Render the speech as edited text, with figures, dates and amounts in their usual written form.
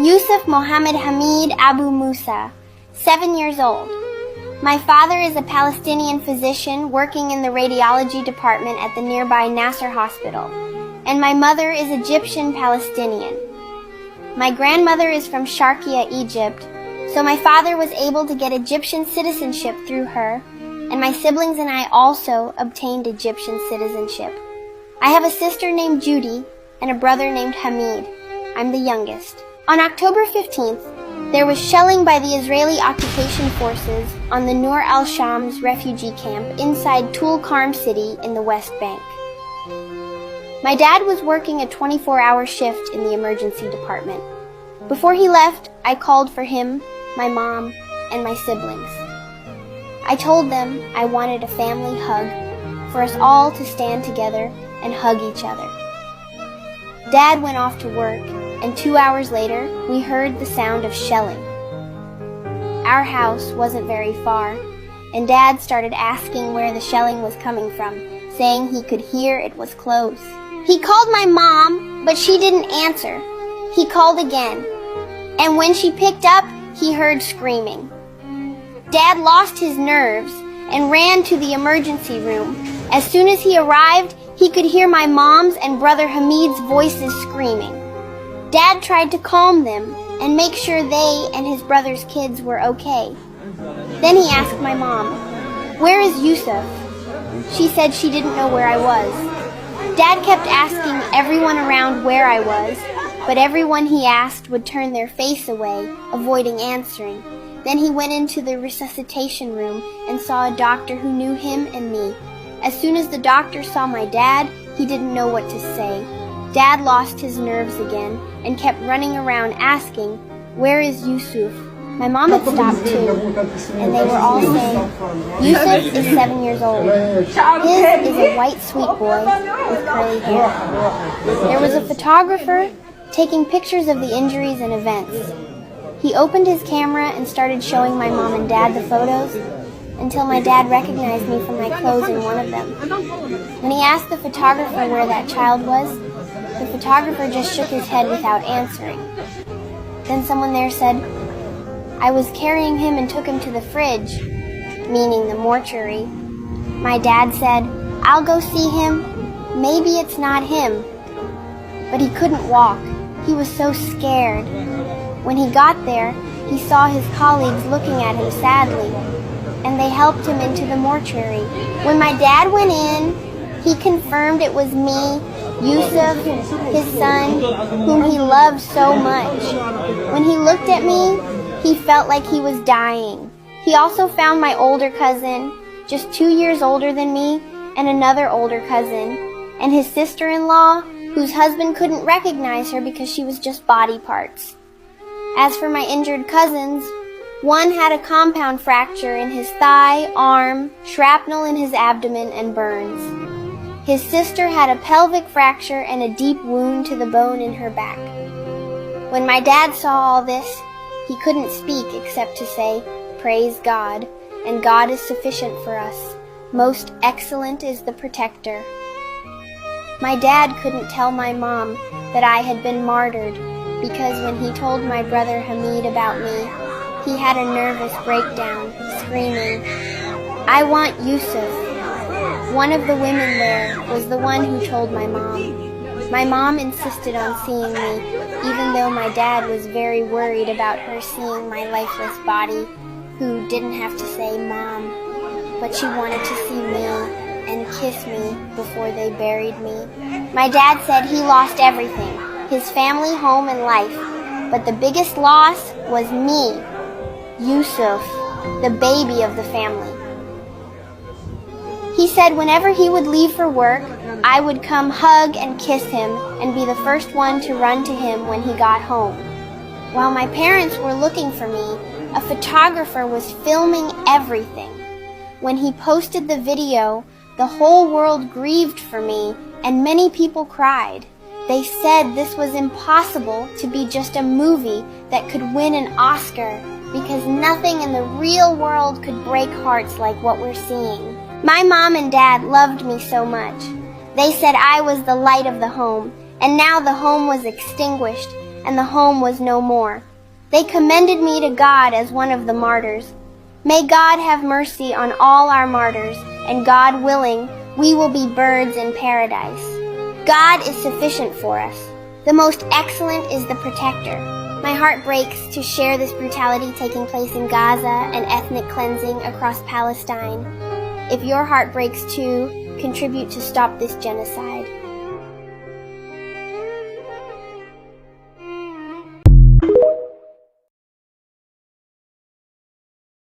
Yusuf Mohammed Hamid Abu Musa, 7 years old. My father is a Palestinian physician working in the radiology department at the nearby Nasser Hospital, and my mother is Egyptian Palestinian. My grandmother is from Sharqiya, Egypt, so my father was able to get Egyptian citizenship through her, and my siblings and I also obtained Egyptian citizenship. I have a sister named Judy and a brother named Hamid. I'm the youngest. On October 15th, there was shelling by the Israeli occupation forces on the Nur al-Shams refugee camp inside Tulkarm city in the West Bank. My dad was working a 24-hour shift in the emergency department. Before he left, I called for him, my mom, and my siblings. I told them I wanted a family hug, for us all to stand together and hug each other. Dad went off to work, and 2 hours later, we heard the sound of shelling. Our house wasn't very far, and Dad started asking where the shelling was coming from, saying he could hear it was close. He called my mom, but she didn't answer. He called again, and when she picked up, he heard screaming. Dad lost his nerves and ran to the emergency room. As soon as he arrived, he could hear my mom's and brother Hamid's voices screaming. Dad tried to calm them and make sure they and his brother's kids were okay. Then he asked my mom, "Where is Yusuf?" She said she didn't know where I was. Dad kept asking everyone around where I was, but everyone he asked would turn their face away, avoiding answering. Then he went into the resuscitation room and saw a doctor who knew him and me. As soon as the doctor saw my dad, he didn't know what to say. Dad lost his nerves again and kept running around asking, "Where is Yusuf?" My mom had stopped too, and they were all saying, "Yusuf is 7 years old. His is a white sweet boy with curly hair." There was a photographer taking pictures of the injuries and events. He opened his camera and started showing my mom and dad the photos until my dad recognized me from my clothes in one of them. When he asked the photographer where that child was, the photographer just shook his head without answering. Then someone there said, "I was carrying him and took him to the fridge," meaning the mortuary. My dad said, "I'll go see him. Maybe it's not him." But he couldn't walk. He was so scared. When he got there, he saw his colleagues looking at him sadly, and they helped him into the mortuary. When my dad went in, he confirmed it was me, Yusuf, his son, whom he loved so much. When he looked at me, he felt like he was dying. He also found my older cousin, just 2 years older than me, and another older cousin, and his sister-in-law, whose husband couldn't recognize her because she was just body parts. As for my injured cousins, one had a compound fracture in his thigh, arm, shrapnel in his abdomen, and burns. His sister had a pelvic fracture and a deep wound to the bone in her back. When my dad saw all this, he couldn't speak except to say, "Praise God, and God is sufficient for us. Most excellent is the protector." My dad couldn't tell my mom that I had been martyred because when he told my brother Hamid about me, he had a nervous breakdown, screaming, "I want Yusuf." One of the women there was the one who told my mom. My mom insisted on seeing me, even though my dad was very worried about her seeing my lifeless body, who didn't have to say Mom, but she wanted to see me and kiss me before they buried me. My dad said he lost everything, his family, home, and life, but the biggest loss was me, Yusuf, the baby of the family. He said whenever he would leave for work, I would come hug and kiss him and be the first one to run to him when he got home. While my parents were looking for me, a photographer was filming everything. When he posted the video, the whole world grieved for me and many people cried. They said this was impossible to be just a movie that could win an Oscar because nothing in the real world could break hearts like what we're seeing. My mom and dad loved me so much. They said I was the light of the home, and now the home was extinguished, and the home was no more. They commended me to God as one of the martyrs. May God have mercy on all our martyrs, and God willing, we will be birds in paradise. God is sufficient for us. The most excellent is the protector. My heart breaks to share this brutality taking place in Gaza and ethnic cleansing across Palestine. If your heart breaks too, contribute to stop this genocide.